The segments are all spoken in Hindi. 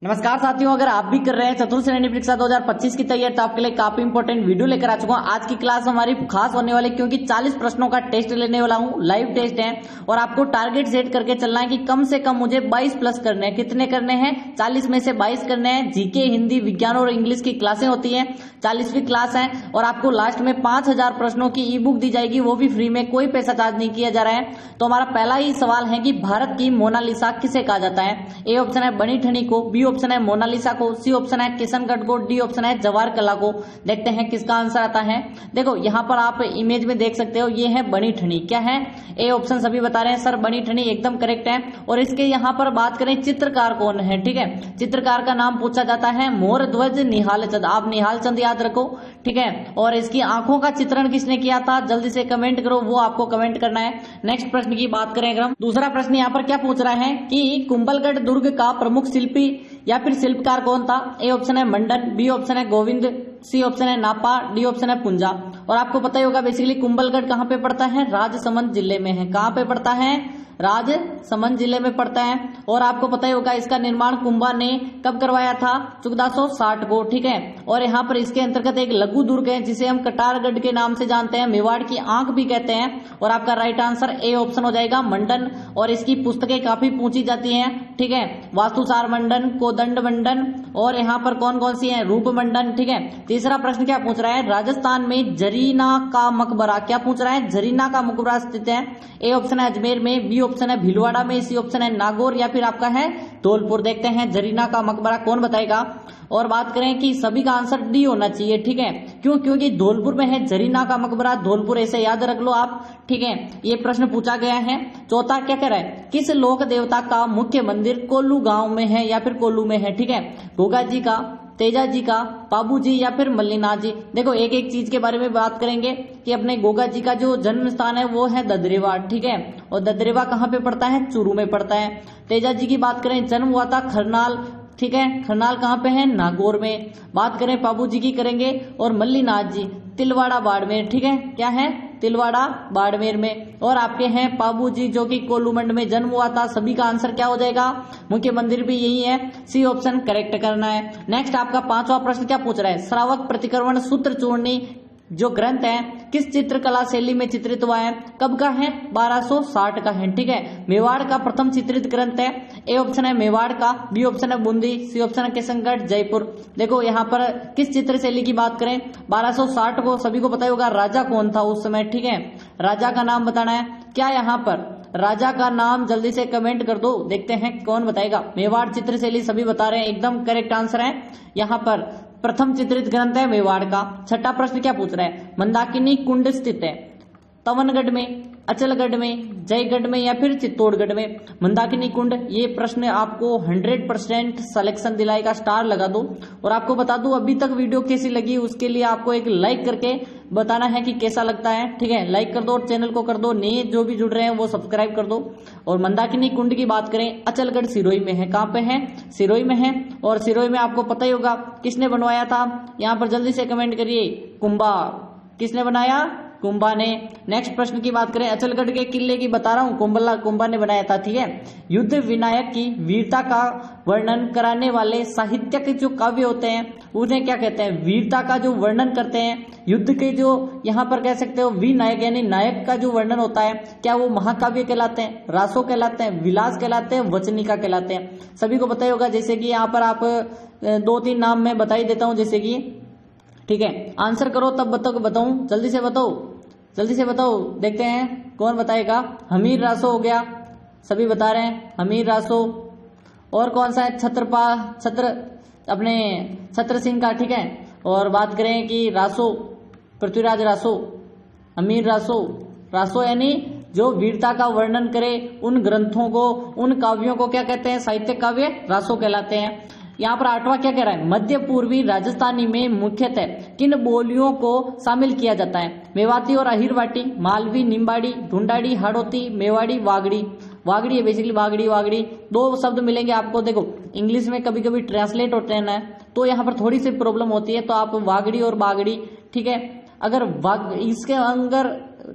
नमस्कार साथियों, अगर आप भी कर रहे हैं चतुर्थ श्रेणी परीक्षा 2025 की तैयारी तो आपके लिए काफी इंपॉर्टेंट वीडियो लेकर आ चुका हूं। आज की क्लास हमारी खास होने वाली क्योंकि 40 प्रश्नों का टेस्ट लेने वाला हूं, लाइव टेस्ट है और आपको टारगेट सेट करके चलना है कि कम से कम मुझे 22 प्लस करने हैं। कितने करने हैं? 40 में से 22 करने हैं। जीके, हिंदी, विज्ञान और इंग्लिश की क्लासें होती है, 40वीं क्लास है और आपको लास्ट में 5000 प्रश्नों की ई बुक दी जाएगी, वो भी फ्री में, कोई पैसा चार्ज नहीं किया जा रहा है। तो हमारा पहला ही सवाल है कि भारत की मोनालिसा किसे कहा जाता है? ए ऑप्शन है बनी ठनी को, बी ऑप्शन है मोनालिसा को, सी ऑप्शन है किशनगढ़ को, डी ऑप्शन है जवाहर कला को। देखते हैं किसका आंसर आता है। देखो यहाँ पर आप इमेज में देख सकते हो, ये है बनी ठनी। क्या है? ए ऑप्शन सभी बता रहे हैं सर बनी ठनी एकदम करेक्ट है। और इसके यहाँ पर बात करें चित्रकार कौन है, ठीक है, चित्रकार का नाम पूछा जाता है मोर ध्वज निहाल चंद। आप निहाल चंद याद रखो, ठीक है। और इसकी आंखों का चित्रण किसने किया था? जल्दी से कमेंट करो, वो आपको कमेंट करना है। नेक्स्ट प्रश्न की बात करें अगर हम, दूसरा प्रश्न यहाँ पर क्या पूछ रहा है कि कुंभलगढ़ दुर्ग का प्रमुख शिल्पी या फिर शिल्पकार कौन था? ए ऑप्शन है मंडन, बी ऑप्शन है गोविंद, सी ऑप्शन है नापा, डी ऑप्शन है पुंजा। और आपको पता ही होगा बेसिकली कुंभलगढ़ कहाँ पे पड़ता है? राजसमंद जिले में है। कहाँ पे पड़ता है? राजसमंद जिले में पड़ता है। और आपको पता ही होगा इसका निर्माण कुंभा ने कब करवाया था? 1460 को, ठीक है। और यहाँ पर इसके अंतर्गत एक लघु दुर्ग है जिसे हम कटारगढ़ के नाम से जानते हैं, मेवाड़ की आंख भी कहते हैं। और आपका राइट आंसर ए ऑप्शन हो जाएगा मंडन। और इसकी पुस्तकें काफी पूछी जाती हैं, ठीक है। वास्तुसार मंडन, कोदंड मंडन और यहाँ पर कौन कौन सी है? रूप मंडन, ठीक है। तीसरा प्रश्न क्या पूछ रहा है? राजस्थान में जरीना का मकबरा, क्या पूछ रहा है? जरीना का मकबरा स्थित है। ए ऑप्शन है अजमेर में, बी ऑप्शन है भीलवाड़ा में, सी ऑप्शन है नागौर या फिर आपका है धौलपुर। देखते हैं जरीना का मकबरा कौन बताएगा। और बात करें कि सभी का आंसर डी होना चाहिए, ठीक है। क्यों? क्योंकि धौलपुर में है जरीना का मकबरा, धौलपुर, ऐसे याद रख लो आप, ठीक है। ये प्रश्न पूछा गया है। चौथा क्या कह रहा है? किस लोक देवता का मुख्य मंदिर कोल्लू गांव में है या फिर कोल्लू में है, ठीक है। गोगा जी का, तेजा जी का, बाबू जी या फिर मल्लीनाथ जी। देखो एक एक चीज के बारे में बात करेंगे कि अपने गोगा जी का जो जन्म स्थान है वो है ददरेवा, ठीक है। और ददरेवा कहाँ पे पड़ता है? चूरू में पड़ता है। तेजा जी की बात करें, जन्म हुआ था खरनाल, ठीक है। खरनाल कहाँ पे है? नागौर में। बात करें बाबू जी की करेंगे। और मल्लीनाथ जी तिलवाड़ा बाड़मेर, ठीक है। क्या है? तिलवाड़ा बाड़मेर में। और आपके हैं बाबू जी जो कि कोल्लूमंड में जन्म हुआ था। सभी का आंसर क्या हो जाएगा? मुख्य मंदिर भी यही है, सी ऑप्शन करेक्ट करना है। नेक्स्ट आपका पांचवा प्रश्न क्या पूछ रहा है? श्रावक प्रतिक्रमण सूत्र चूर्णी जो ग्रंथ है किस चित्रकला शैली में चित्रित हुआ है? कब का है? 1260 का है, ठीक है। मेवाड़ का प्रथम चित्रित ग्रंथ है। ए ऑप्शन है मेवाड़ का, बी ऑप्शन है बूंदी, सी ऑप्शन है किशनगढ़, जयपुर। देखो यहाँ पर किस चित्र शैली की बात करें, 1260 को सभी को पता ही होगा राजा कौन था उस समय, ठीक है। राजा का नाम बताना है। क्या यहाँ पर राजा का नाम? जल्दी से कमेंट कर दो, देखते हैं कौन बताएगा। मेवाड़ चित्र शैली सभी बता रहे हैं, एकदम करेक्ट आंसर है। यहाँ पर प्रथम चित्रित ग्रंथ है मेवाड़ का। छठा प्रश्न क्या पूछ रहा है? मंदाकिनी कुंड स्थित है तवनगढ़ में, अचलगढ़ में, जयगढ़ में या फिर चित्तौड़गढ़ में? मंदाकिनी कुंड, ये प्रश्न आपको 100% सिलेक्शन दिलाएगा, स्टार लगा दो। और आपको बता दूं अभी तक वीडियो कैसी लगी उसके लिए आपको एक लाइक करके बताना है कि कैसा लगता है, ठीक है। लाइक कर दो और चैनल को कर दो, नए जो भी जुड़ रहे हैं वो सब्सक्राइब कर दो। और मंदाकिनी कुंड की बात करें, अचलगढ़ सिरोही में है। कहाँ पे है? सिरोही में है। और सिरोही में आपको पता ही होगा किसने बनवाया था? यहाँ पर जल्दी से कमेंट करिए, कुंभा। किसने बनाया? कुंभा ने। नेक्स्ट प्रश्न की बात करें, अचलगढ़ के किले की बता रहा हूं, कुंभा ने बनाया था, ठीक है। युद्ध विनायक की वीरता का वर्णन कराने वाले साहित्यक जो काव्य होते हैं उन्हें क्या कहते हैं? वीरता का जो वर्णन करते हैं, युद्ध के जो यहाँ पर कह सकते हो विनायक यानी नायक का जो वर्णन होता है, क्या वो महाकाव्य कहलाते हैं, रासो कहलाते हैं, विलास कहलाते हैं, वचनिका कहलाते हैं? सभी को पता ही होगा। जैसे कि यहाँ पर आप 2-3 नाम मैं बता ही देता हूं, जैसे कि, ठीक है। आंसर करो तब बताऊं, जल्दी से बताओ, जल्दी से बताओ, देखते हैं कौन बताएगा। हमीर रासो हो गया, सभी बता रहे हैं हमीर रासो। और कौन सा है? अपने छत्र सिंह का, ठीक है। और बात करें कि रासो, पृथ्वीराज रासो, हमीर रासो। रासो यानी जो वीरता का वर्णन करे, उन ग्रंथों को, उन काव्यों को क्या कहते हैं? साहित्य काव्य रासो कहलाते हैं। यहाँ पर आठवां क्या कह रहा है? मध्य पूर्वी राजस्थानी में मुख्यतः किन बोलियों को शामिल किया जाता है? मेवाती और अहिरवाटी, मालवी, निम्बाड़ी, ढूंढाड़ी, हाड़ौती, मेवाड़ी, वागड़ी। वागड़ी है बेसिकली, वागड़ी। 2 शब्द मिलेंगे आपको। देखो इंग्लिश में कभी कभी ट्रांसलेट होते हैं ना, तो यहाँ पर थोड़ी सी प्रॉब्लम होती है, तो आप वागड़ी और बागड़ी, ठीक है। अगर इसके अंदर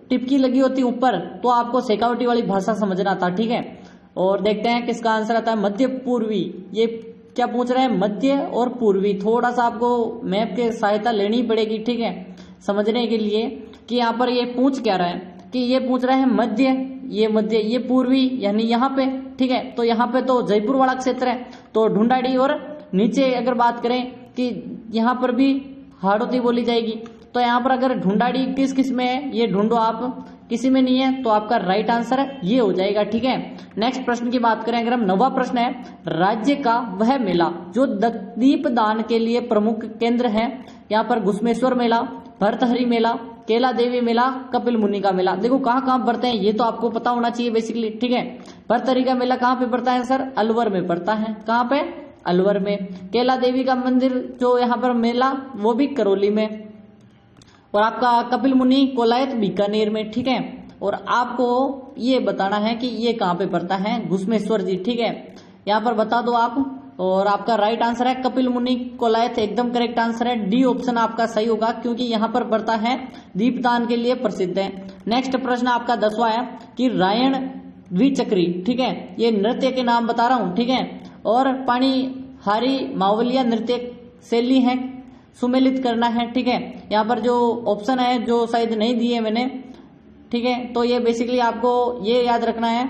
टिपकी लगी होती ऊपर तो आपको शेखावटी वाली भाषा समझना था, ठीक है। और देखते हैं किसका आंसर आता है। मध्य पूर्वी, ये क्या पूछ रहे हैं, मध्य और पूर्वी। थोड़ा सा आपको मैप की सहायता लेनी पड़ेगी, ठीक है, समझने के लिए कि यहाँ पर ये पूछ क्या रहा है, कि ये पूछ रहा है मध्य, ये पूर्वी यानी यहाँ पे, ठीक है। तो यहाँ पे तो जयपुर वाला क्षेत्र है, तो ढूंढाड़ी, और नीचे अगर बात करें कि यहाँ पर भी हाड़ौती बोली जाएगी, तो यहाँ पर अगर ढूंढाड़ी किस किस में है ये ढूंढो आप, किसी में नहीं है, तो आपका राइट आंसर ये हो जाएगा, ठीक है। नेक्स्ट प्रश्न की बात करें अगर हम, 9वां प्रश्न है, राज्य का वह मेला जो दीपदान के लिए प्रमुख केंद्र है। यहाँ पर घुश्मेश्वर मेला, भर्तहरि मेला, केला देवी मेला, कपिल मुनि का मेला। देखो कहाँ कहाँ पड़ते हैं ये तो आपको पता होना चाहिए बेसिकली, ठीक है। भर्तहरि का मेला कहाँ पे पड़ता है सर, अलवर में पड़ता है। कहाँ पे, अलवर में। केला देवी का मंदिर जो यहाँ पर मेला वो भी करौली में, और आपका कपिल मुनि कोलायत बीकानेर में, ठीक है। और आपको ये बताना है कि ये कहाँ पे पड़ता है, घुश्मेश्वर जी, ठीक है, यहाँ पर बता दो आप। और आपका राइट आंसर है कपिल मुनि कोलायत, एकदम करेक्ट आंसर है, डी ऑप्शन आपका सही होगा, क्योंकि यहाँ पर पड़ता है, दीपदान के लिए प्रसिद्ध है। नेक्स्ट प्रश्न आपका 10वां है कि रायण द्विचक्री, ठीक है, ये नृत्य के नाम बता रहा हूं, ठीक है, और पाणिहारी मावलिया नृत्य शैली है, सुमेलित करना है, ठीक है। यहाँ पर जो ऑप्शन है जो शायद नहीं दिए मैंने, ठीक है, तो ये बेसिकली आपको ये याद रखना है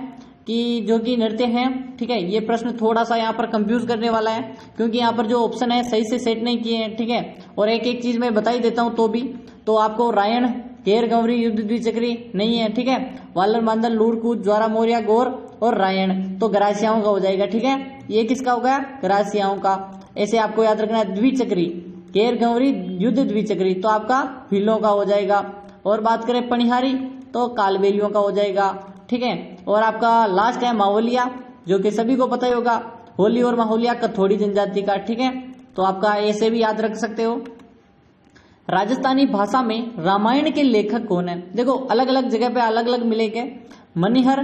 कि जो कि नृत्य है, ठीक है। ये प्रश्न थोड़ा सा यहाँ पर कंफ्यूज करने वाला है, क्योंकि यहाँ पर जो ऑप्शन है सही से सेट नहीं किए हैं, ठीक है। और एक एक चीज मैं बता ही देता हूँ तो आपको रायण, घेर गौरी, युद्ध द्विचक्री नहीं है, ठीक है। वालर मांदल, लूरकूद, ज्वारा मोरिया, गौर और रायण, तो गरासियाओं का हो जाएगा, ठीक है। ये किसका होगा, गरासियाओं का। ऐसे आपको याद रखना है, द्विचक्री, घेर गौरी, युद्ध द्विचक्री, तो आपका भीलों का हो जाएगा। और बात करें पणिहारी तो कालबेलियों का हो जाएगा, ठीक है। और आपका लास्ट है मावलिया, जो कि सभी को पता ही होगा, होली और माहौलिया कथोड़ी जनजाति का, ठीक है। तो आपका ऐसे भी याद रख सकते हो। राजस्थानी भाषा में रामायण के लेखक कौन है, देखो अलग अलग जगह पे अलग अलग मिलेंगे, मनिहर,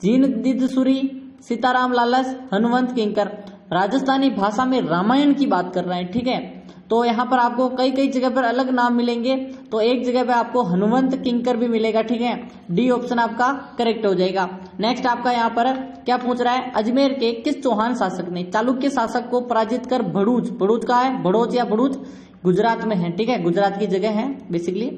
जीनदीदसूरी, सीताराम लालस, हनुमंत किंकर। राजस्थानी भाषा में रामायण की बात कर रहे हैं, ठीक है। तो यहाँ पर आपको कई कई जगह पर अलग नाम मिलेंगे, तो एक जगह पे आपको हनुमंत किंकर भी मिलेगा, ठीक है। डी ऑप्शन आपका करेक्ट हो जाएगा। नेक्स्ट आपका यहाँ पर क्या पूछ रहा है, अजमेर के किस चौहान शासक ने चालुक्य शासक को पराजित कर भड़ूच का है, भड़ोच या भड़ूच गुजरात में है, ठीक है, गुजरात की जगह है बेसिकली।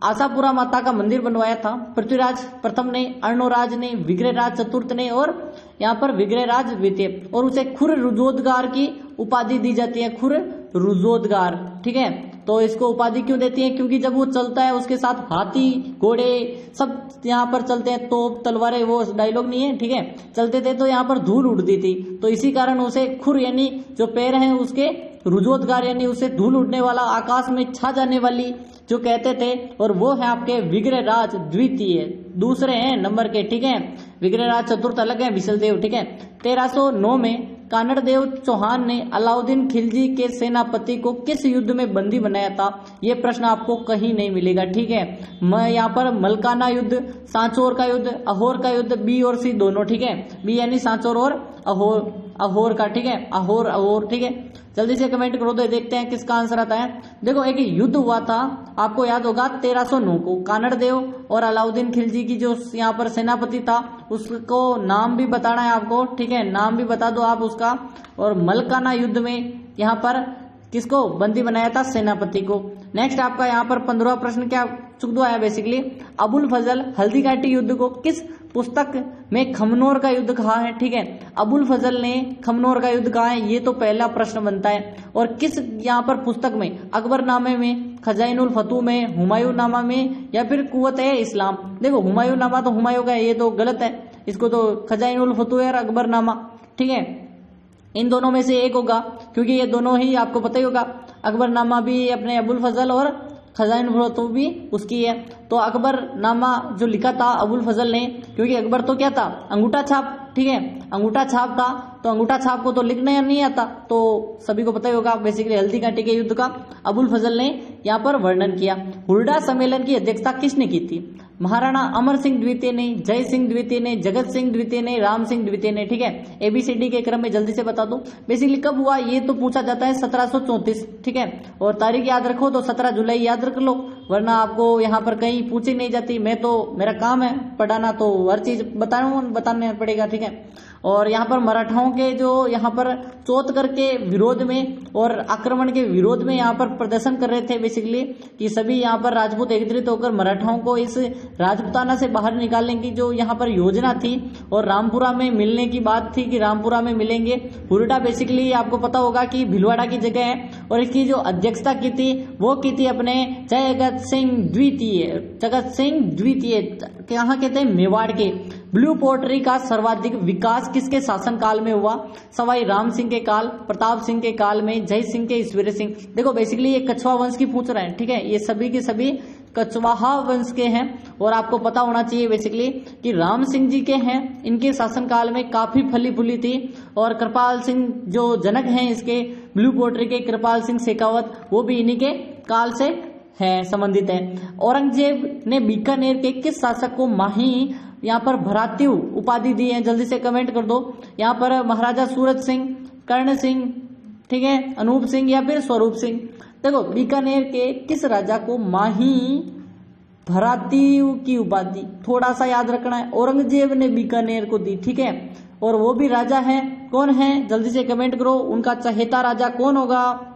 आशापुरा माता का मंदिर बनवाया था पृथ्वीराज प्रथम ने, अर्णोराज ने, विग्रहराज चतुर्थ ने, और यहाँ पर विग्रहराज द्वितीय, और उसे खुर रुजोदगार की उपाधि दी जाती है, खुर रुजोदगार, ठीक है। तो इसको उपाधि क्यों देती है, क्योंकि जब वो चलता है उसके साथ हाथी घोड़े सब यहाँ पर चलते हैं, तोप तलवारें, वो डायलॉग नहीं है, ठीक है, चलते थे तो यहाँ पर धूल उड़ती थी, तो इसी कारण उसे खुर यानी जो पैर हैं उसके रुजोदगार यानी उसे धूल उड़ने वाला, आकाश में छा जाने वाली जो कहते थे, और वो है आपके विग्रहराज द्वितीय, दूसरे हैं नंबर के, ठीक है। विग्रहराज चतुर्थ अलग है, विशलदेव, ठीक है। 1309 में कानड़देव चौहान ने अलाउद्दीन खिलजी के सेनापति को किस युद्ध में बंदी बनाया था, ये प्रश्न आपको कहीं नहीं मिलेगा, ठीक है। मैं यहाँ पर मलकाना युद्ध, सांचौर का युद्ध, अहोर का युद्ध, बी और सी दोनों, ठीक है, बी यानी सांचौर और अहोर का, ठीक है, अहोर, ठीक है। जल्दी से कमेंट करो तो देखते हैं किसका आंसर आता है। देखो एक युद्ध हुआ था, आपको याद होगा 1309 को, कानड़देव और अलाउद्दीन खिलजी की जो यहाँ पर सेनापति था उसको नाम भी बताना है आपको, ठीक है, नाम भी बता दो आप उसका। और मलकाना युद्ध में यहाँ पर किसको बंदी बनाया था, सेनापति को। नेक्स्ट आपका यहाँ पर 15वां प्रश्न क्या चुक दो आया बेसिकली, अबुल फजल हल्दी घाटी युद्ध को किस पुस्तक में खमनोर का युद्ध कहा है, ठीक है। अबुल फजल ने खमनोर का युद्ध कहा है, ये तो पहला प्रश्न बनता है। और किस यहाँ पर पुस्तक में, अकबरनामे में, खजाइनुल फतू में, हुमायूं नामा में, या फिर कुव्वत ए इस्लाम। देखो हुमायूं नामा तो हुमायूं का है, ये तो गलत है, इसको तो खजाइनुल फतू है और अकबरनामा, ठीक है, इन दोनों में से एक होगा, क्योंकि ये दोनों ही आपको पता ही होगा, अकबरनामा भी अपने अबुल फजल और खजाइनुल फतू भी उसकी है। तो अकबरनामा जो लिखा था अबुल फजल ने, क्योंकि अकबर तो क्या था, अंगूठा छाप, ठीक है, अंगूठा छाप था, तो अंगूठा छाप को तो लिखना नहीं आता, तो सभी को पता ही होगा बेसिकली हल्दी घाटी के युद्ध का अबुल फजल ने यहाँ पर वर्णन किया। हुरडा सम्मेलन की अध्यक्षता किसने की थी, महाराणा अमर सिंह द्वितीय ने, जय सिंह द्वितीय ने, जगत सिंह द्वितीय ने, राम सिंह द्वितीय ने, ठीक है। एबीसीडी के क्रम में जल्दी से बता दो। बेसिकली कब हुआ ये तो पूछा जाता है 1734, ठीक है, और तारीख याद रखो तो 17 जुलाई याद रख लो, वरना आपको यहाँ पर कहीं पूछी नहीं जाती। मैं तो मेरा काम है पढ़ाना, तो हर चीज बताना पड़ेगा, ठीक है। और यहाँ पर मराठाओं के जो यहाँ पर चौथकर के विरोध में और आक्रमण के विरोध में यहाँ पर प्रदर्शन कर रहे थे बेसिकली, कि सभी यहाँ पर राजपूत एकत्रित होकर मराठाओं को इस राजपूताना से बाहर निकालने की जो यहाँ पर योजना थी और रामपुरा में मिलने की बात थी कि रामपुरा में मिलेंगे। हुरडा बेसिकली आपको पता होगा कि भीलवाड़ा की जगह है, और इसकी जो अध्यक्षता की थी वो की थी अपने जगत सिंह द्वितीय कहाँ के थे, मेवाड़ के। ब्लू पोर्ट्री का सर्वाधिक विकास किसके शासनकाल में हुआ? सवाई राम सिंह के काल, प्रताप सिंह के काल में, जय सिंह के, ईश्वर सिंह। देखो बेसिकली ये कछवा वंश की पूछ रहे हैं, ठीक है, ये सभी के सभी कछवाहा वंश के हैं, और आपको पता होना चाहिए बेसिकली कि राम सिंह जी के हैं, इनके शासनकाल में काफी फली फूली थी। और कृपाल सिंह जो जनक हैं इसके ब्लू पोर्ट्री के, कृपाल सिंह शेखावत, वो भी इन्हीं के काल से है, संबंधित है। औरंगजेब ने बीकानेर के किस शासक को माही यहाँ पर भरात्यु उपाधि दी है? जल्दी से कमेंट कर दो। यहाँ पर महाराजा सूरज सिंह, कर्ण सिंह, ठीक है, अनूप सिंह या फिर स्वरूप सिंह। देखो बीकानेर के किस राजा को माही भरात्यु की उपाधि, थोड़ा सा याद रखना है, औरंगजेब ने बीकानेर को दी, ठीक है, और वो भी राजा है, कौन है? जल्दी से कमेंट करो, उनका चहेता राजा कौन होगा?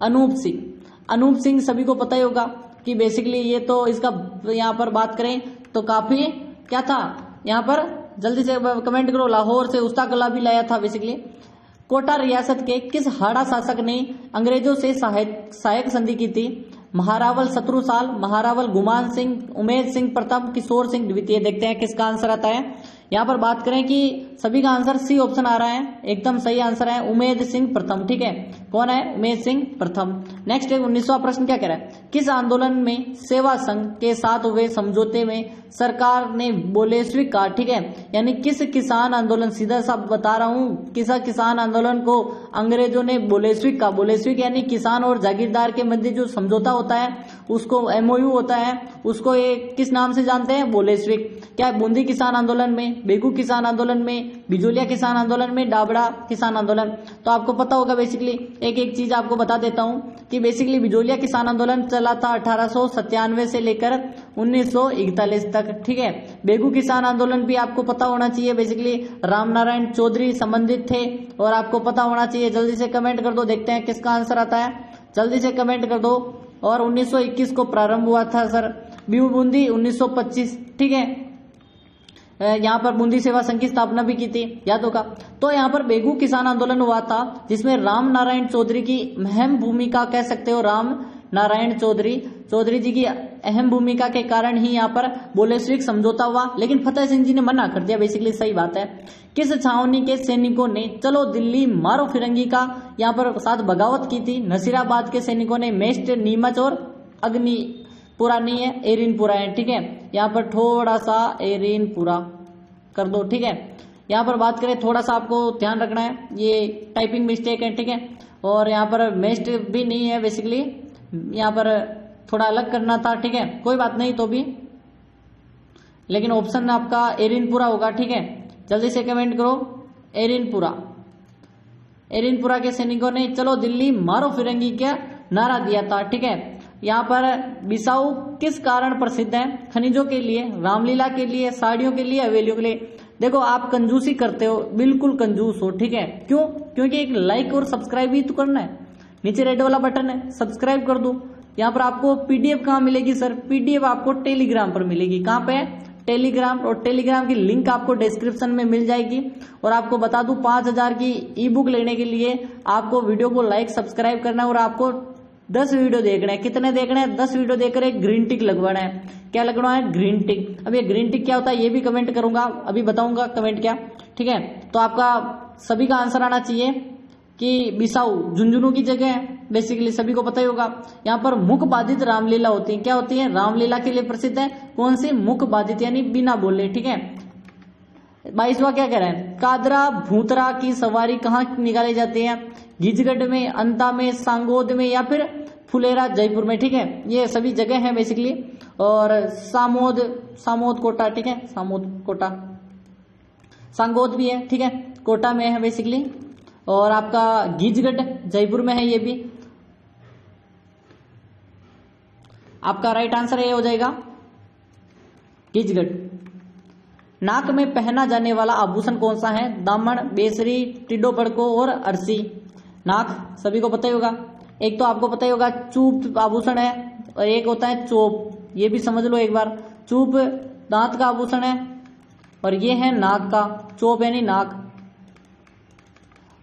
अनूप सिंह। अनूप सिंह सभी को पता ही होगा कि बेसिकली ये तो इसका यहाँ पर बात करें तो काफी क्या था यहाँ पर, जल्दी से कमेंट करो, लाहौर से उस्ता कला भी लाया था बेसिकली। कोटा रियासत के किस हाड़ा शासक ने अंग्रेजों से सहायक संधि की थी? महारावल शत्रुसाल, महारावल गुमान सिंह, उमेद सिंह प्रथम, किशोर सिंह द्वितीय। देखते हैं किसका आंसर आता है। यहाँ पर बात करें कि सभी का आंसर सी ऑप्शन आ रहा है, एकदम सही आंसर है उमेद सिंह प्रथम, ठीक है, कौन है? उमेद सिंह प्रथम। नेक्स्ट 19वां प्रश्न क्या कह रहा है? किस आंदोलन में सेवा संघ के साथ हुए समझौते में सरकार ने बोलेस्विक कहा, ठीक है, यानी किस किसान आंदोलन, सीधा सा बता रहा हूं, किस किसान आंदोलन को अंग्रेजों ने बोलेस्विक कहा? बोलेस्विक यानी किसान और जागीरदार के मध्य जो समझौता होता है उसको MOU होता है, उसको ये किस नाम से जानते हैं? बोलेस्विक। क्या बूंदी किसान आंदोलन में, बेगू किसान आंदोलन में, बिजोलिया किसान आंदोलन में, डाबड़ा किसान आंदोलन? तो आपको पता होगा बेसिकली, एक एक चीज आपको बता देता हूं कि बेसिकली बिजोलिया किसान आंदोलन चला था 1897 से लेकर 1941 तक, ठीक है। बेगू किसान आंदोलन भी आपको पता होना चाहिए, बेसिकली राम नारायण चौधरी संबंधित थे, और आपको पता होना चाहिए। जल्दी से कमेंट कर दो, देखते हैं किसका आंसर आता है, जल्दी से कमेंट कर दो। और 1921 को प्रारंभ हुआ था सर बीहू बूंदी, 1925, ठीक है, यहाँ पर बूंदी सेवा संघ की स्थापना भी की थी, याद होगा। तो यहाँ पर बेगू किसान आंदोलन हुआ था जिसमें राम नारायण चौधरी की अहम भूमिका कह सकते हो, राम नारायण चौधरी जी की अहम भूमिका के कारण ही यहाँ पर बोलेस्विक समझौता हुआ, लेकिन फतेह सिंह जी ने मना कर दिया, बेसिकली सही बात है। किस छावनी के सैनिकों ने चलो दिल्ली मारो फिरंगी का यहाँ पर साथ बगावत की थी? नसीराबाद के सैनिकों ने मेस्ट, नीमच और अग्निपुरा नहीं है, एरिनपुरा है, ठीक है, यहाँ पर थोड़ा सा एरिनपुरा कर दो, ठीक है। यहाँ पर बात करें, थोड़ा सा आपको ध्यान रखना है, ये टाइपिंग मिस्टेक है, ठीक है, और यहाँ पर मेस्ट भी नहीं है, बेसिकली यहाँ पर थोड़ा अलग करना था, ठीक है, कोई बात नहीं तो भी, लेकिन ऑप्शन आपका एरिनपुरा होगा, ठीक है। जल्दी से कमेंट करो, एरिनपुरा के सैनिकों ने चलो दिल्ली मारो फिरंगी का नारा दिया था, ठीक है। यहाँ पर बिसाऊ किस कारण प्रसिद्ध है? खनिजों के लिए, रामलीला के लिए, साड़ियों के लिए, हवेलियों के लिए। देखो आप कंजूसी करते हो, बिल्कुल कंजूस हो, ठीक है, क्यों? क्योंकि एक लाइक और सब्सक्राइब भी तो करना है, नीचे रेड वाला बटन है, सब्सक्राइब कर दो। यहाँ पर आपको PDF कहाँ मिलेगी सर? PDF आपको टेलीग्राम पर मिलेगी। कहाँ पे? टेलीग्राम, और टेलीग्राम की लिंक आपको डिस्क्रिप्शन में मिल जाएगी। और आपको बता दूं 5000 की ई-बुक लेने के लिए आपको वीडियो को लाइक सब्सक्राइब करना है, और आपको 10 वीडियो देखना है। कितने देखने हैं? 10 वीडियो देखकर एक ग्रीन टिक लगवाना है। क्या लगवाना है? ग्रीन टिक। अब ये ग्रीन टिक क्या होता है ये भी कमेंट करूंगा, अभी बताऊंगा कमेंट क्या, ठीक है। तो आपका सभी का आंसर आना चाहिए कि बिसाऊ झुंझुनू की जगह है, बेसिकली सभी को पता ही होगा। यहाँ पर मुख बाधित रामलीला होती है, क्या होती है? रामलीला के लिए प्रसिद्ध है। कौन सी? मुख बाधित, यानी बिना बोले, ठीक है। 22वां क्या कह रहा है? कादरा भूतरा की सवारी कहाँ निकाली जाती है? गीजगढ़ में, अंता में, सांगोद में, या फिर फुलेरा जयपुर में, ठीक है। ये सभी जगह है बेसिकली। और सामोद कोटा, ठीक है, सामोद कोटा, सांगोद भी है, ठीक है, कोटा में है बेसिकली। और आपका गीजगढ़ जयपुर में है, ये भी आपका राइट आंसर ये हो जाएगा, गीजगढ़। नाक में पहना जाने वाला आभूषण कौन सा है? दामन, बेसरी, टिड्डो पड़को और अरसी। नाक सभी को पता ही होगा। एक तो आपको पता ही होगा चूप आभूषण है और एक होता है चोप, ये भी समझ लो एक बार। चूप दांत का आभूषण है और ये है नाक का, चोप यानी नाक।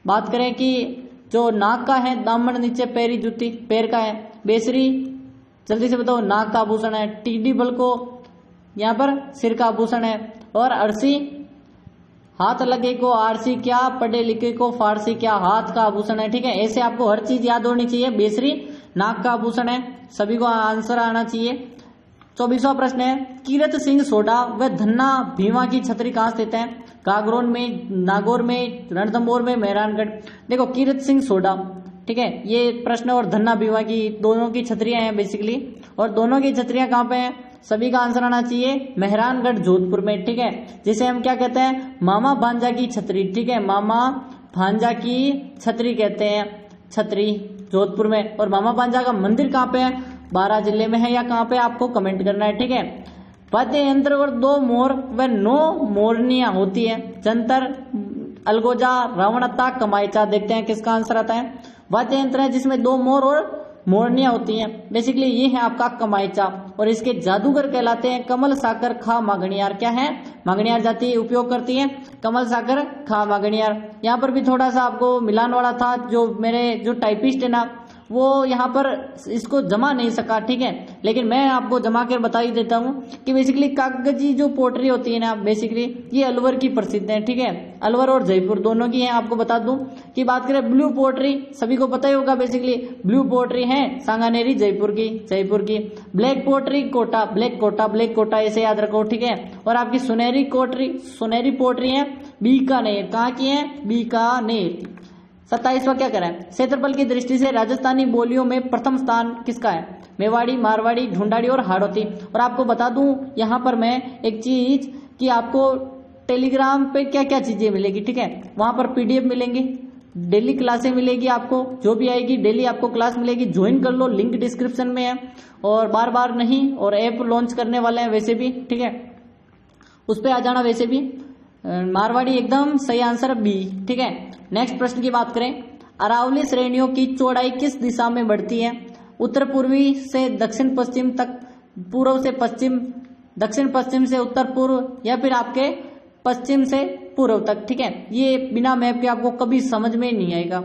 बात करें कि जो नाक का है, दामन नीचे पैरी जूती पैर का है। बेसरी जल्दी से बताओ, नाक का आभूषण है। टिड्डी बल को यहाँ पर सिर का आभूषण है। और अरसी हाथ लगे को आरसी क्या, पढ़े लिखे को फारसी क्या, हाथ का आभूषण है। ठीक है, ऐसे आपको हर चीज याद होनी चाहिए। बेसरी नाक का आभूषण है, सभी को आंसर आना चाहिए। 24वां प्रश्न है, कीरत सिंह सोडा व धन्ना भीमा की छतरी कहाँ स्थित है? गागरोन में, नागौर में, रणथंभौर में, मेहरानगढ़। देखो कीरत सिंह सोडा, ठीक है, ये प्रश्न और धन्ना भीमा की दोनों की छतरियां हैं बेसिकली। और दोनों की छतरियां कहाँ पे हैं? सभी का आंसर आना चाहिए मेहरानगढ़ जोधपुर में। ठीक है, जिसे हम क्या कहते हैं? मामा भांजा की छतरी। ठीक है, मामा भांजा की छतरी कहते हैं, छतरी जोधपुर में। और मामा भांजा का मंदिर कहाँ पे है? बारां जिले में है या कहाँ पे? आपको कमेंट करना है। ठीक है, वाद्य यंत्र और 2 मोर व 9 मोरनियां होती है। जंतर, अलगोजा, रावणत्ता, कमाईचा। देखते हैं किसका आंसर आता है। वाद्य यंत्र है जिसमें 2 मोर और मोरनियां होती हैं। बेसिकली ये है आपका कमाईचा। और इसके जादूगर कहलाते हैं कमल साकर खा मागणियार। क्या है? मागणियार जाति उपयोग करती है कमल साकर खा मागणियार। यहाँ पर भी थोड़ा सा आपको मिलान वाला था, जो मेरे जो टाइपिस्ट है ना वो यहाँ पर इसको जमा नहीं सका। ठीक है, लेकिन मैं आपको जमा कर बता ही देता हूँ कि बेसिकली कागजी जो पोटरी होती है ना, बेसिकली ये अलवर की प्रसिद्ध है। ठीक है, अलवर और जयपुर दोनों की है। आपको बता दूं कि बात करें ब्लू पोटरी, सभी को पता ही होगा बेसिकली ब्लू पोटरी है सांगानेरी जयपुर की। ब्लैक पोटरी कोटा, ब्लैक कोटा ऐसे याद रखो। ठीक है, और आपकी सुनहरी पोटरी है बीकानेर। कहाँ की है? बीकानेर। 27वां क्या करें? क्षेत्रफल की दृष्टि से राजस्थानी बोलियों में प्रथम स्थान किसका है? मेवाड़ी, मारवाड़ी, ढूंढाड़ी और हाड़ौती। और आपको बता दूं यहाँ पर मैं एक चीज कि आपको टेलीग्राम पे क्या क्या चीजें मिलेगी। ठीक है, वहां पर पीडीएफ मिलेंगे, डेली क्लासें मिलेगी, आपको जो भी आएगी डेली आपको क्लास मिलेगी। ज्वाइन कर लो, लिंक डिस्क्रिप्शन में है। और बार बार नहीं, और ऐप लॉन्च करने वाले हैं वैसे भी। ठीक है, उस पर आ जाना। वैसे भी मारवाड़ी एकदम सही आंसर बी। ठीक है, नेक्स्ट प्रश्न की बात करें, अरावली श्रेणियों की चौड़ाई किस दिशा में बढ़ती है? उत्तर पूर्वी से दक्षिण पश्चिम तक, पूर्व से पश्चिम, दक्षिण पश्चिम से उत्तर पूर्व, या फिर आपके पश्चिम से पूर्व तक। ठीक है, ये बिना मैप के आपको कभी समझ में नहीं आएगा।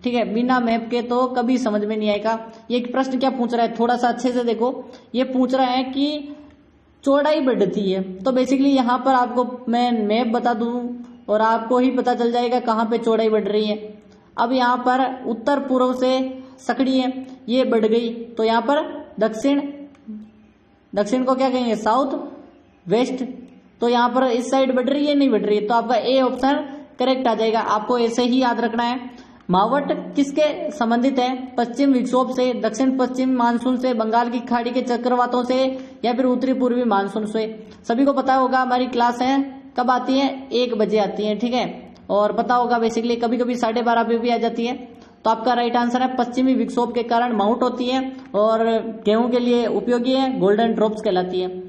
ठीक है, बिना मैप के तो कभी समझ में नहीं आएगा। ये प्रश्न क्या पूछ रहा है, थोड़ा सा अच्छे से देखो। ये पूछ रहा है कि चौड़ाई बढ़ती है, तो बेसिकली यहाँ पर आपको मैं मैप बता दूं और आपको ही पता चल जाएगा कहाँ पे चौड़ाई बढ़ रही है। अब यहाँ पर उत्तर पूर्व से सकड़ी है, ये बढ़ गई, तो यहाँ पर दक्षिण को क्या कहेंगे? South west. तो यहाँ पर इस साइड बढ़ रही है, नहीं बढ़ रही है, तो आपका ए ऑप्शन करेक्ट आ जाएगा। आपको ऐसे ही याद रखना है। मावट किसके संबंधित है? पश्चिम विक्षोभ से, दक्षिण पश्चिम मानसून से, बंगाल की खाड़ी के चक्रवातों से, या फिर उत्तरी पूर्वी मानसून से। सभी को पता होगा हमारी क्लास है कब आती है? 1 बजे आती है। ठीक है, और पता होगा बेसिकली कभी कभी 12:30 पे भी आ जाती है। तो आपका राइट आंसर है पश्चिमी विक्षोभ के कारण माउंट होती है और गेहूं के लिए उपयोगी है, गोल्डन ड्रॉप्स कहलाती है।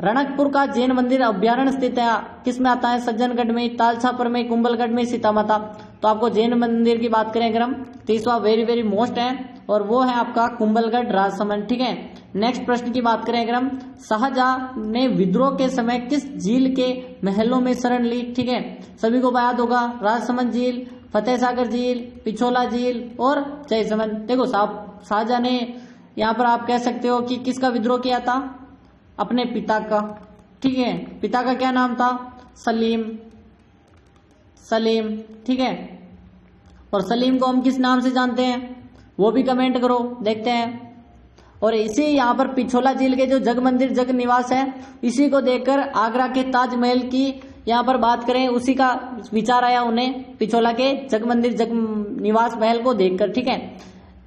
रणकपुर का जैन मंदिर अभ्यारण्य स्थित है, किसमें आता है? सज्जनगढ़ में, तालछापर में, कुंभलगढ़ में, सीतामाता। तो आपको जैन मंदिर की बात करें अगर हम, 30वां वेरी वेरी मोस्ट है और वो है आपका कुंभलगढ़ राजसमंद। ठीक है, नेक्स्ट प्रश्न की बात करें अगर हम, शाहजहां ने विद्रोह के समय किस झील के महलों में शरण ली? ठीक है, सभी को याद होगा, राजसमंद झील, फतेह सागर झील, पिछोला झील और जयसमंद। देखो शाहजहां ने यहाँ पर आप कह सकते हो कि किसका विद्रोह किया था? अपने पिता का। ठीक है, पिता का क्या नाम था? सलीम। ठीक है, और सलीम को हम किस नाम से जानते हैं वो भी कमेंट करो, देखते हैं। और इसी यहाँ पर पिछोला झील के जो जग मंदिर जग निवास है, इसी को देखकर आगरा के ताजमहल की यहाँ पर बात करें, उसी का विचार आया उन्हें, पिछोला के जग मंदिर जग निवास महल को देखकर। ठीक है,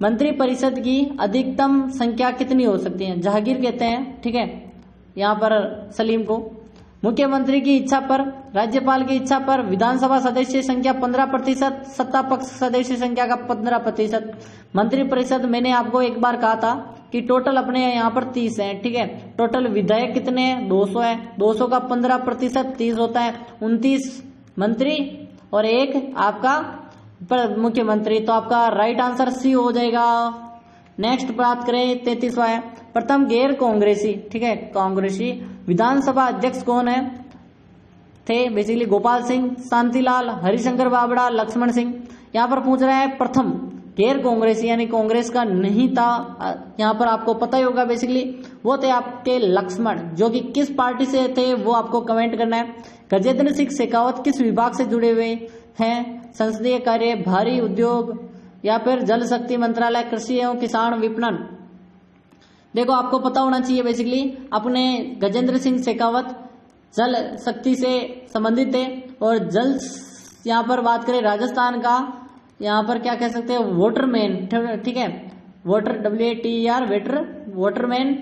मंत्री परिषद की अधिकतम संख्या कितनी हो सकती है? जहांगीर कहते हैं। ठीक है, यहाँ पर सलीम को। मुख्यमंत्री की इच्छा पर, राज्यपाल की इच्छा पर विधानसभा सदस्य संख्या 15%, सत्ता पक्ष सदस्य संख्या का 15%। मंत्री परिषद मैंने आपको एक बार कहा था कि टोटल अपने यहाँ पर 30 है, ठीक है। टोटल विधायक कितने हैं, 200 है, 200 का 15% 30 होता है, 29 मंत्री और एक आपका मुख्यमंत्री। तो आपका राइट आंसर सी हो जाएगा। नेक्स्ट बात करें 33वां है, प्रथम गैर कांग्रेसी, ठीक है, कांग्रेसी विधानसभा अध्यक्ष कौन है थे, बेसिकली गोपाल सिंह, शांतिलाल, हरिशंकर बाबड़ा, लक्ष्मण सिंह। यहाँ पर पूछ रहा है प्रथम गैर कांग्रेसी यानी कांग्रेस का नहीं था, यहाँ पर आपको पता ही होगा बेसिकली वो थे आपके लक्ष्मण, जो कि किस पार्टी से थे वो आपको कमेंट करना है। गजेंद्र सिंह शेखावत किस विभाग से जुड़े हुए हैं, संसदीय कार्य, भारी उद्योग या फिर जल शक्ति मंत्रालय, कृषि एवं किसान विपणन। देखो आपको पता होना चाहिए बेसिकली अपने गजेंद्र सिंह शेखावत जल शक्ति से संबंधित थे और जल, यहाँ पर बात करें राजस्थान का, यहाँ पर क्या कह सकते हैं वाटरमैन, ठीक है, वाटर WATER वाटरमैन।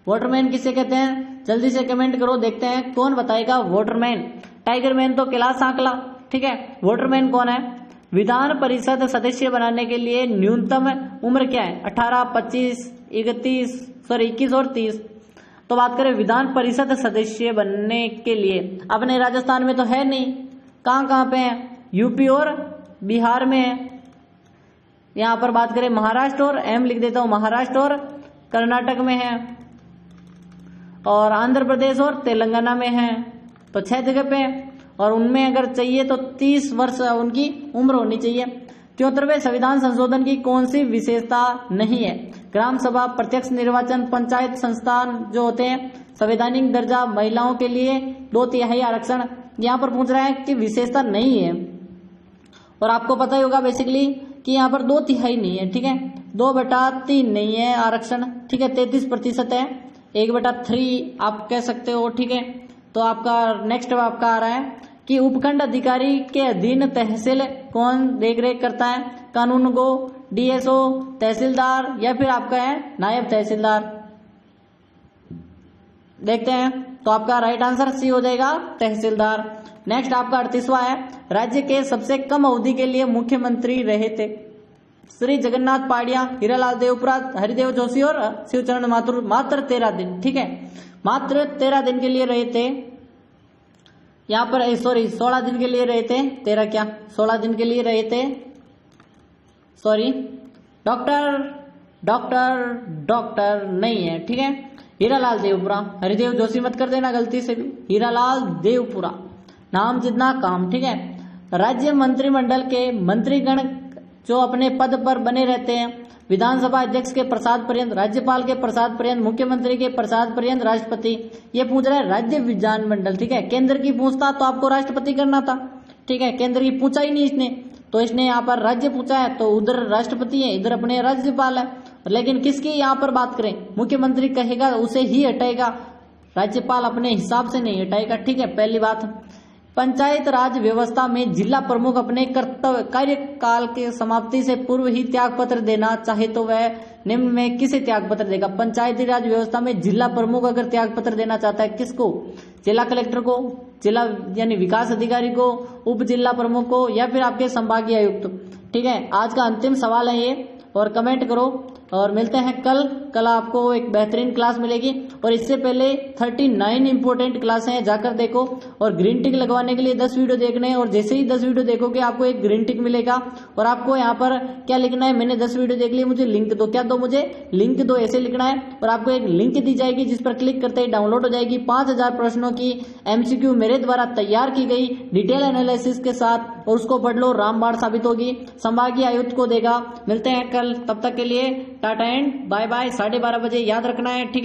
वाटरमैन किसे कहते हैं, जल्दी से कमेंट करो, देखते हैं कौन बताएगा वाटरमैन। टाइगर मैन तो कैलाश आंकला, ठीक है, वाटरमैन कौन है। विधान परिषद सदस्य बनाने के लिए न्यूनतम उम्र क्या है, 18, 25, 21 और 30। तो बात करें विधान परिषद सदस्य बनने के लिए, अपने राजस्थान में तो है नहीं, कहाँ पे है, यूपी और बिहार में है। यहाँ पर बात करें महाराष्ट्र और एम लिख देता हूं, महाराष्ट्र और कर्नाटक में है, और आंध्र प्रदेश और तेलंगाना में है। तो 6 जगह पे है, और उनमें अगर चाहिए तो 30 वर्ष उनकी उम्र होनी चाहिए। 74वें संविधान संशोधन की कौन सी विशेषता नहीं है, ग्राम सभा, प्रत्यक्ष निर्वाचन, पंचायत संस्थान जो होते हैं, संवैधानिक दर्जा, महिलाओं के लिए 2/3 आरक्षण। यहाँ पर पूछ रहा है कि विशेषता नहीं है, और आपको पता ही होगा बेसिकली कि यहाँ पर 2/3 नहीं है, ठीक है, 2/3 नहीं है आरक्षण, ठीक है, 33% है, 1/3 आप कह सकते हो, ठीक है। तो आपका नेक्स्ट आपका आ रहा है कि उपखंड अधिकारी के अधीन तहसील कौन देख रेख करता है, कानून गो, DSO, तहसीलदार या फिर आपका है नायब तहसीलदार। देखते हैं, तो आपका राइट आंसर सी हो जाएगा, तहसीलदार। नेक्स्ट आपका 38वां है, राज्य के सबसे कम अवधि के लिए मुख्यमंत्री रहे थे, श्री जगन्नाथ पाड़िया, हीरालाल देवपुरा, हरिदेव जोशी और शिवचरण माथुर। मात्र 13 दिन, ठीक है, मात्र 13 दिन के लिए रहे थे। यहाँ पर 16 दिन के लिए रहे थे, 13 क्या 16 दिन के लिए रहे थे, सॉरी, डॉक्टर नहीं है, ठीक है, हीरालाल देवपुरा, हरिदेव जोशी मत कर देना गलती से भी, हीरालाल देवपुरा, नाम जितना काम, ठीक है। राज्य मंत्रिमंडल के मंत्रीगण जो अपने पद पर बने रहते हैं, विधानसभा अध्यक्ष के प्रसाद पर्यंत, राज्यपाल के प्रसाद पर्यंत, मुख्यमंत्री के प्रसाद पर्यंत, राष्ट्रपति। ये पूछ रहा है राज्य विधानमंडल, ठीक है, केंद्र की पूछता तो आपको राष्ट्रपति करना था, ठीक है, केंद्र की पूछा ही नहीं इसने, तो इसने यहाँ पर राज्य पूछा है, तो उधर राष्ट्रपति है, इधर अपने राज्यपाल है। लेकिन किसकी यहाँ पर बात करें, मुख्यमंत्री कहेगा उसे ही हटाएगा, राज्यपाल अपने हिसाब से नहीं हटाएगा, ठीक है, पहली बात। पंचायत राज व्यवस्था में जिला प्रमुख अपने कर्तव्य कार्यकाल के समाप्ति से पूर्व ही त्याग पत्र देना चाहे तो वह निम्न में किसे त्याग पत्र देगा। पंचायती राज व्यवस्था में जिला प्रमुख अगर त्याग पत्र देना चाहता है, किसको, जिला कलेक्टर को, जिला यानी विकास अधिकारी को, उप जिला प्रमुख को, या फिर आपके संभागीय आयुक्त। ठीक है, आज का अंतिम सवाल है ये, और कमेंट करो, और मिलते हैं कल आपको एक बेहतरीन क्लास मिलेगी। और इससे पहले 39 इंपोर्टेंट क्लास हैं, जाकर देखो। और ग्रीन टिक लगवाने के लिए 10 वीडियो देखने हैं, और जैसे ही 10 वीडियो देखोगे आपको एक ग्रीन टिक मिलेगा। और आपको यहाँ पर क्या लिखना है, मैंने 10 वीडियो देख ली, मुझे लिंक दो, क्या दो, मुझे लिंक दो, ऐसे लिखना है। और आपको एक लिंक दी जाएगी जिस पर क्लिक करते ही डाउनलोड हो जाएगी 5000 प्रश्नों की MCQ मेरे द्वारा तैयार की गई डिटेल एनालिसिस के साथ, और उसको पढ़ लो, रामबाण साबित होगी, संभागीय आयुक्त को देगा। मिलते हैं कल, तब तक के लिए टाटा एंड बाय बाय। 12:30 बजे याद रखना है, ठीक।